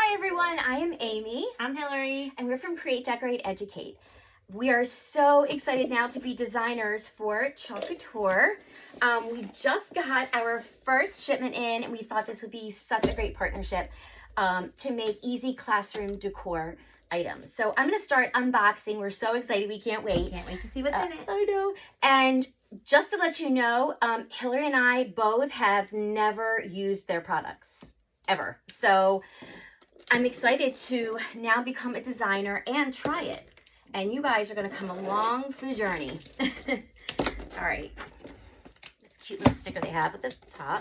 Hi everyone, I am Amy. I'm Hillary. And we're from create.decorate.educate. We are so excited now to be designers for Chalk Couture. We just got our first shipment in and we thought this would be such a great partnership to make easy classroom decor items. So I'm going to start unboxing. We're so excited. We can't wait. Can't wait to see what's in it. I know. And just to let you know, Hillary and I both have never used their products ever. So I'm excited to now become a designer and try it. And you guys are going to come along for the journey. All right. This cute little sticker they have at the top.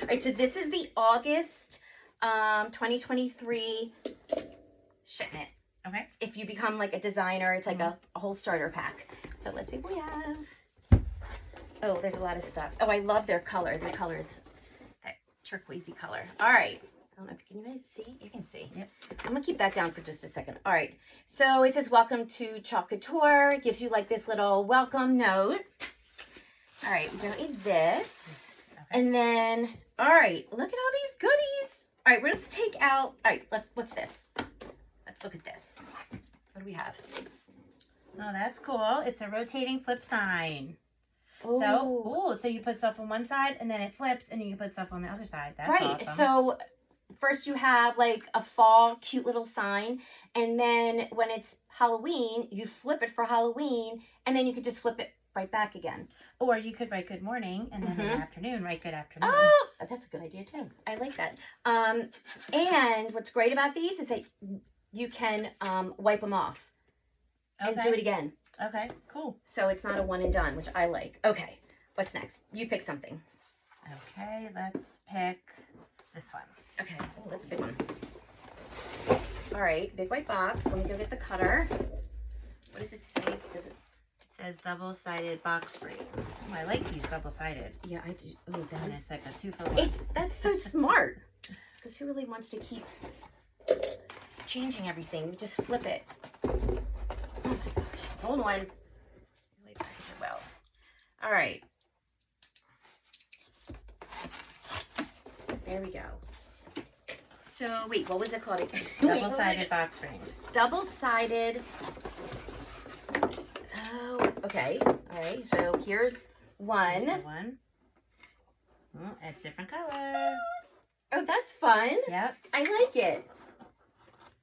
All right, so this is the August 2023 shipment. Okay. If you become like a designer, it's like a whole starter pack. So let's see what we have. Oh, there's a lot of stuff. Oh, I love their color. Their colors, that turquoisey color. All right. I don't know if you guys see. You can see. Yep. I'm going to keep that down for just a second. All right. So it says, welcome to Chalk Couture. It gives you like this little welcome note. All right. We don't need this. Okay. And then, all right. Look at all these goodies. All right. Let's take out. All right. What's this? Let's look at this. What do we have? Oh, that's cool. It's a rotating flip sign. Ooh. So you put stuff on one side and then it flips and you can put stuff on the other side. That's right. Awesome. So first you have like a fall cute little sign, and then when it's Halloween, you flip it for Halloween, and then you could just flip it right back again. Or you could write good morning, and then in the afternoon write good afternoon. Oh, that's a good idea too. I like that. And what's great about these is that you can wipe them off and do it again. Okay, cool. So it's not a one and done, which I like. Okay, what's next? You pick something. Okay, let's pick this one. Okay, oh, that's a big one. All right, big white box. Let me go get the cutter. What does it say? It says double-sided box frame. Oh, I like these double-sided. Yeah, I do. Oh, and it's like a 2-for-1. That's so smart. Because who really wants to keep changing everything? You just flip it. Oh my gosh. Hold on. Really package it well. All right. There we go. So, wait, what was it called? Double-sided box frame. Double-sided. Oh, okay. All right. So, here's one. Oh, it's different color. Oh, that's fun. Yep. I like it.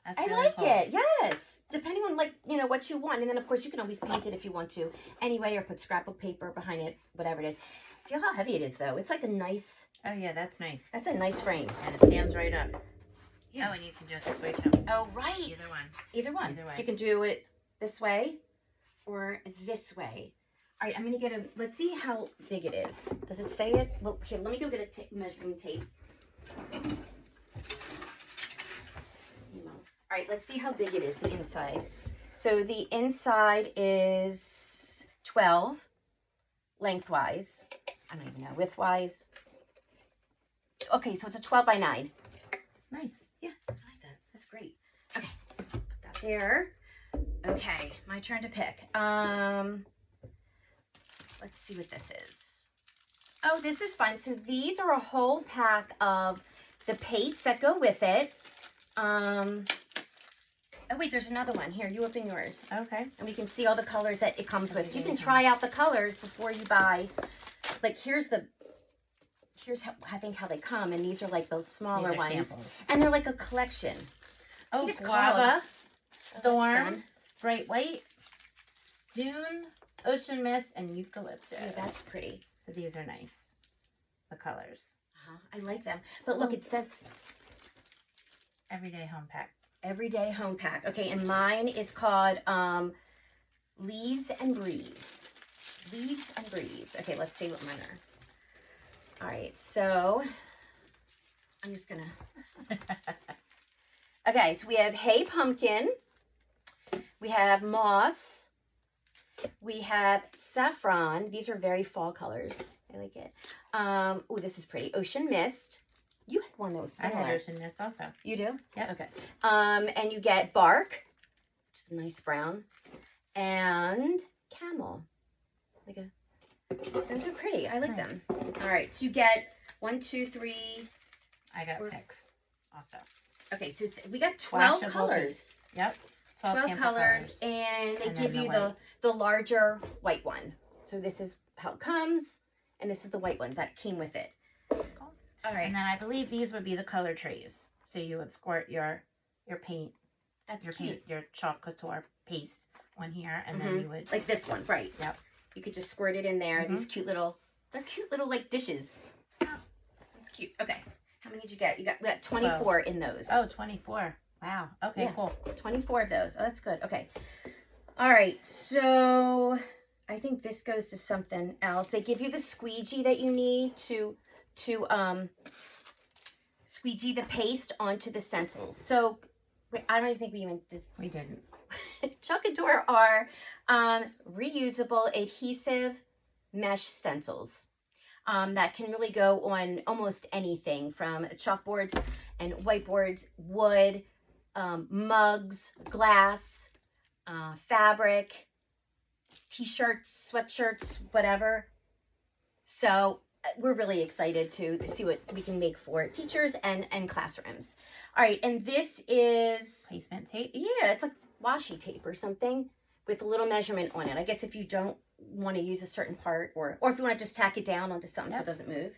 That's I really like cool. it. Yes. Depending on, like, you know, what you want. And then, of course, you can always paint it if you want to anyway, or put scrapbook paper behind it, whatever it is. Feel how heavy it is, though. It's like a nice... Oh, yeah, that's nice. That's a nice frame. And it stands right up. Yeah. Oh, and you can do it this way, too. Oh, right. Either one. Either one. Either way. So you can do it this way or this way. All right, I'm going to get a... Let's see how big it is. Does it say it? Well, here, let me go get a measuring tape. All right, let's see how big it is, the inside. So the inside is 12 lengthwise. I don't even know, widthwise. Okay, so it's a 12 by 9. Nice. Yeah, I like that. That's great. Okay, put that there. Okay, my turn to pick. Let's see what this is. Oh, this is fun. So these are a whole pack of the pastes that go with it. Oh, wait, there's another one. Here, you open yours. Okay. And we can see all the colors that it comes with. So you can try out the colors before you buy. Like, here's how, I think how they come. And these are like those smaller ones. Samples. And they're like a collection. Oh, it's guava, storm, bright white, dune, ocean mist, and eucalyptus. Yeah, that's pretty. So these are nice. The colors. I like them. But look, it says... Everyday home pack. Everyday home pack. Okay, and mine is called Leaves and Breeze. Leaves and Breeze. Okay, let's see what mine are. All right, so I'm just gonna... Okay, so we have Hey Pumpkin. We have Moss. We have Saffron. These are very fall colors. I like it. Oh, this is pretty. Ocean Mist. You had one that was similar. I had Ocean Mist also. You do? Yep. Okay. And you get Bark, which is a nice brown, and Camel. Like those are pretty. I like them. All right. So you get 1, 2, 3. I got 6 also. Okay, so we got 12 Washable colors. piece. Yep. 12 12 sample colors, and they And give then you the the larger white one. So this is how it comes, and this is the white one that came with it. Cool. All right. And then I believe these would be the color trays. So you would squirt your paint, That's your cute. paint, your Chalk Couture paste on here, and then you would like this one, right? Yep. You could just squirt it in there. These cute little, they're cute little like dishes. Oh, that's cute. Okay, how many did you get? We got 24 in those. Oh, 24. Wow. Okay, Yeah. cool. 24 of those. Oh, that's good. Okay. All right. So I think this goes to something else. They give you the squeegee that you need to squeegee the paste onto the stencils. So wait, I don't even think we even did. We didn't. Chalk Couture are reusable adhesive mesh stencils that can really go on almost anything from chalkboards and whiteboards, wood, mugs, glass, fabric, t-shirts, sweatshirts, whatever. So we're really excited to see what we can make for teachers and classrooms. All right, and this is Placement tape. Yeah, it's like washi tape or something with a little measurement on it. I guess if you don't want to use a certain part, or if you want to just tack it down onto something so it doesn't move.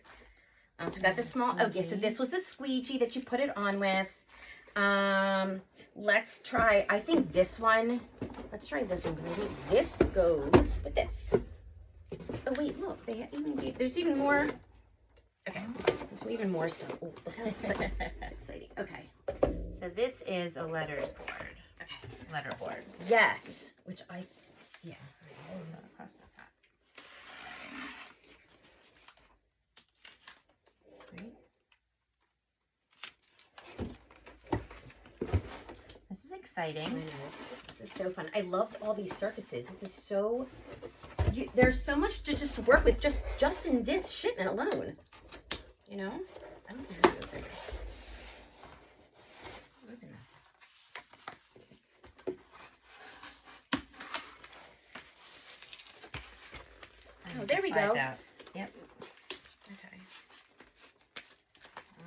So we got the small. Okay, so this was the squeegee that you put it on with. Let's try. I think this one. Let's try this one because I think this goes with this. Oh wait, look, they even gave. There's even more. Okay, there's even more stuff. Oh, that's exciting. Okay. So this is a letters board. Okay. Letter board. Yes, which yeah. Across the top. Great. This is exciting. This is so fun. I loved all these surfaces. This is so. There's so much to just work with just in this shipment alone. You know. I don't think I open this. Open this. Oh, there we go. Out. Yep. Okay.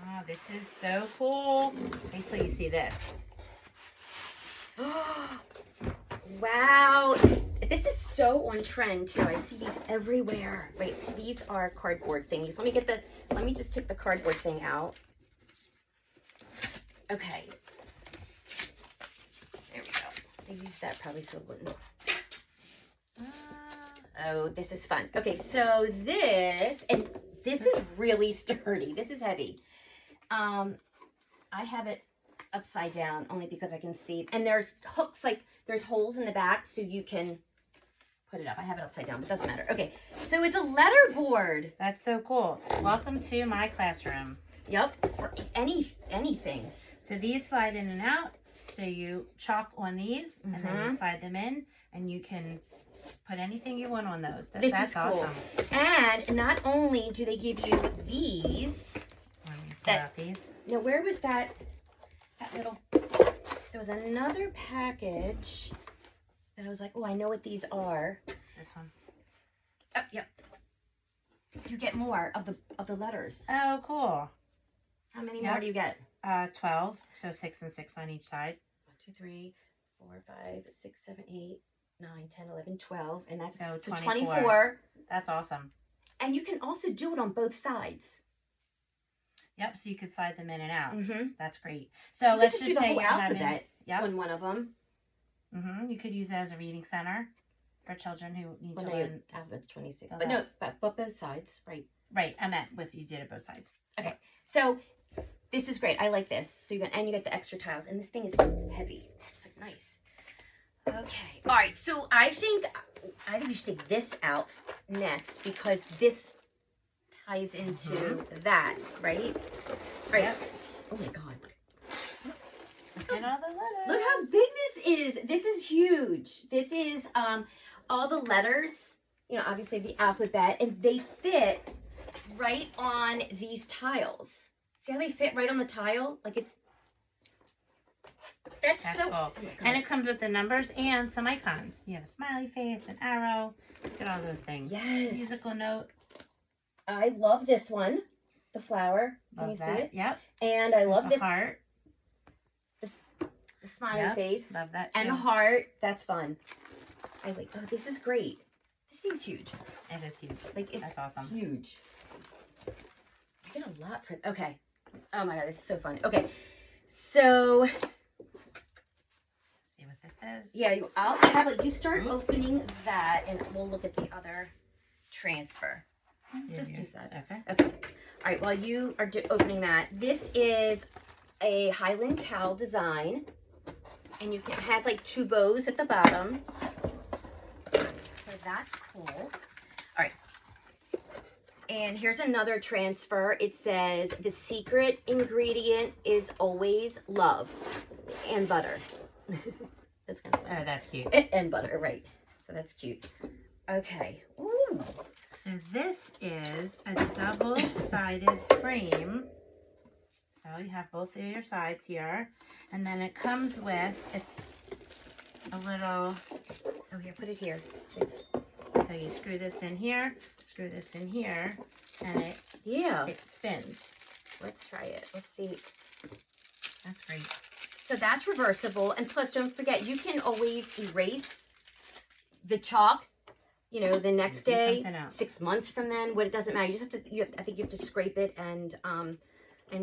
Oh, this is so cool. Wait till you see this. Wow. This is so on trend too. I see these everywhere. Wait, these are cardboard thingies. Let me just take the cardboard thing out. Okay. There we go. They used that probably so it wouldn't. Oh, this is fun. Okay, so this is really sturdy. This is heavy. I have it upside down only because I can see. And there's hooks, like there's holes in the back so you can put it up. I have it upside down, but it doesn't matter. Okay, so it's a letter board. That's so cool. Welcome to my classroom. Yep, for anything. So these slide in and out. So you chalk on these, and then you slide them in, and you can put anything you want on those. That's cool. Awesome. And not only do they give you these. Let me pull out these. No, where was that little? There was another package that I was like, oh, I know what these are. This one. Oh, yep. You get more of the letters. Oh, cool. How many more do you get? 12. So 6 and 6 on each side. 1, 2, 3, 4, 5, 6, 7, 8, 9, 10, 11, 12, and that's so 24. That's awesome. And you can also do it on both sides. Yep, so you could slide them in and out. That's great. So you let's just just do the say whole you're alphabet having, on one of them. You could use it as a reading center for children who need to learn. Alphabet 26, but no, but both sides, right? Right, I meant with you did it both sides. Okay, so this is great. I like this. So you get the extra tiles, and this thing is heavy. It's like nice. Okay, all right. So I think we should take this out next because this ties into that, right? Right. Yep. Oh my God. And all the letters. Look how big this is. This is huge. This is all the letters, you know, obviously the alphabet, and they fit right on these tiles. See how they fit right on the tile? Like that's so cool. Oh, and it comes with the numbers and some icons. You have a smiley face, an arrow. Look at all those things. Yes. Musical note. I love this one. The flower. Can you see it? Yep. And I love this heart. smiley face. Love that too. And a heart. That's fun. I like, oh, this is great. This thing's huge. It is huge. Like, it's That's awesome. huge. You get a lot for, okay. Oh my God, this is so fun. Okay, so. See what this is? Yeah, I'll have it. You start opening that and we'll look at the other transfer. Just use that. Okay. Okay. All right, while you are opening that, this is a Highland cow design. And it has like 2 bows at the bottom. So that's cool. All right. And here's another transfer. It says the secret ingredient is always love and butter. That's kind of fun. Oh, that's cute. And butter, right. So that's cute. Okay. Ooh. So this is a double-sided frame. So you have both of your sides here. And then it comes with a little... Oh, here, put it here. So you screw this in here, screw this in here, and it spins. Let's try it. Let's see. That's great. So that's reversible. And plus, don't forget, you can always erase the chalk, you know, the next day, 6 months from then. What, it doesn't matter. You just have to, I think you have to scrape it and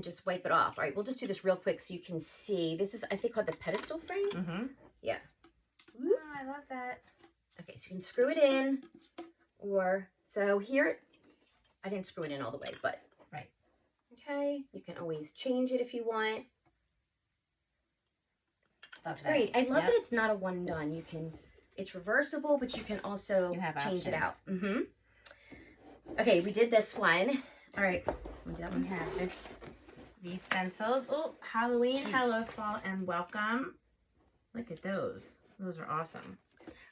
just wipe it off. All right, we'll just do this real quick so you can see. This is, I think, called the pedestal frame. Mm-hmm. Yeah. Oh, I love that. Okay, so you can screw it in, or, so here, I didn't screw it in all the way, but. Right. Okay, you can always change it if you want. That's great. I love that it's not a one done. You can, it's reversible, but you can also change it out. Mm-hmm. Okay, we did this one. All right. We have these stencils. Oh, Halloween, hello, fall, and welcome. Look at those. Those are awesome.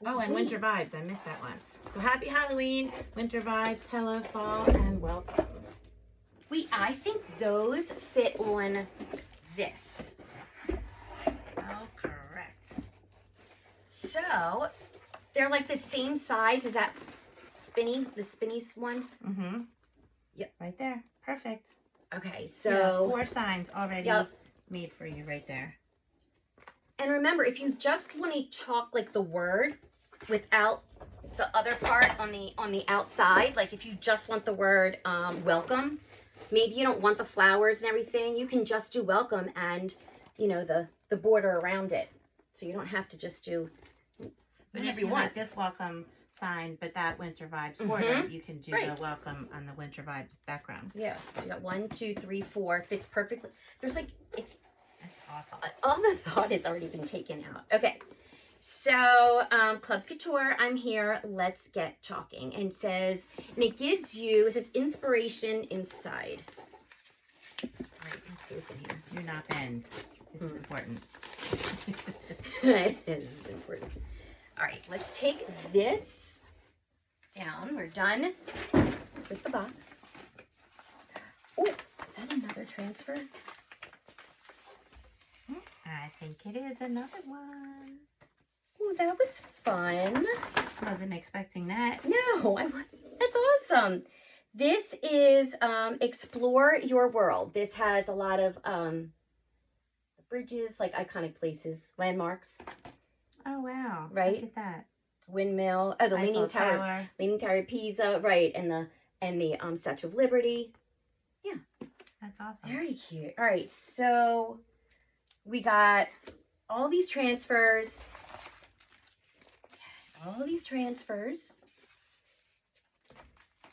Oh, and winter vibes. I missed that one. So happy Halloween, winter vibes, hello, fall, and welcome. Wait, I think those fit on this. Oh, correct. So they're like the same size as that the spinny one. Mm-hmm. Yep. Right there. Perfect. Okay, so 4 signs already made for you right there. And remember, if you just want to chalk like the word without the other part on the outside, like if you just want the word welcome, maybe you don't want the flowers and everything, you can just do welcome and, you know, the border around it. So you don't have to just do whatever you want. Like this welcome sign, but that winter vibes border, you can do the welcome on the winter vibes background. Yeah, so you got 1, 2, 3, 4, fits perfectly. There's like, that's awesome. All the thought has already been taken out. Okay, so Chalk Couture, I'm here. Let's get chalking. And says, and it gives you, it says inspiration inside. All right, let's see what's in here. Do not bend. This is important. It is important. All right, let's take this down. We're done with the box. Oh, is that another transfer? I think it is another one. Oh, that was fun. Wasn't expecting that. No, that's awesome. This is Explore Your World. This has a lot of bridges, like iconic places, landmarks. Oh, wow. Right? Look at that. Windmill. Oh, the Leaning Tower. Leaning Tower of Pisa. Right. And the Statue of Liberty. Yeah. That's awesome. Very cute. All right. So we got all these transfers.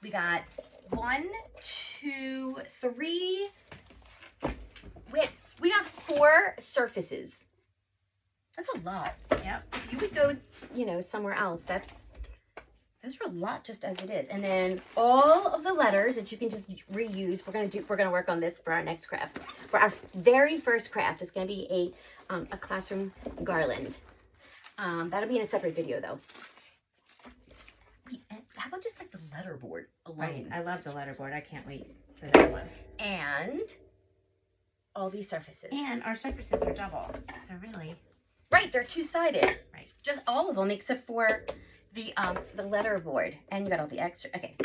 We got 1, 2, 3. We got 4 surfaces. That's a lot. Yep. If you would go, you know, somewhere else, those are a lot just as it is. And then all of the letters that you can just reuse. We're gonna work on this for our next craft. For our very first craft, it's gonna be a classroom garland. That'll be in a separate video though. And how about just like the letterboard alone? Right. I love the letterboard. I can't wait for that one. And all these surfaces. And our surfaces are double. So really. Right, they're 2-sided. Right. Just all of them except for the letterboard. And you got all the extra. Okay.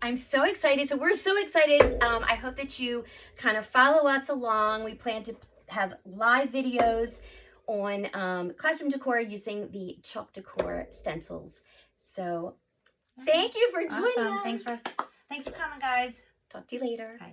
I'm so excited. So we're so excited. I hope that you kind of follow us along. We plan to have live videos on classroom decor using the Chalk Decor stencils. So thank you for joining us. Thanks for coming, guys. Talk to you later. Bye.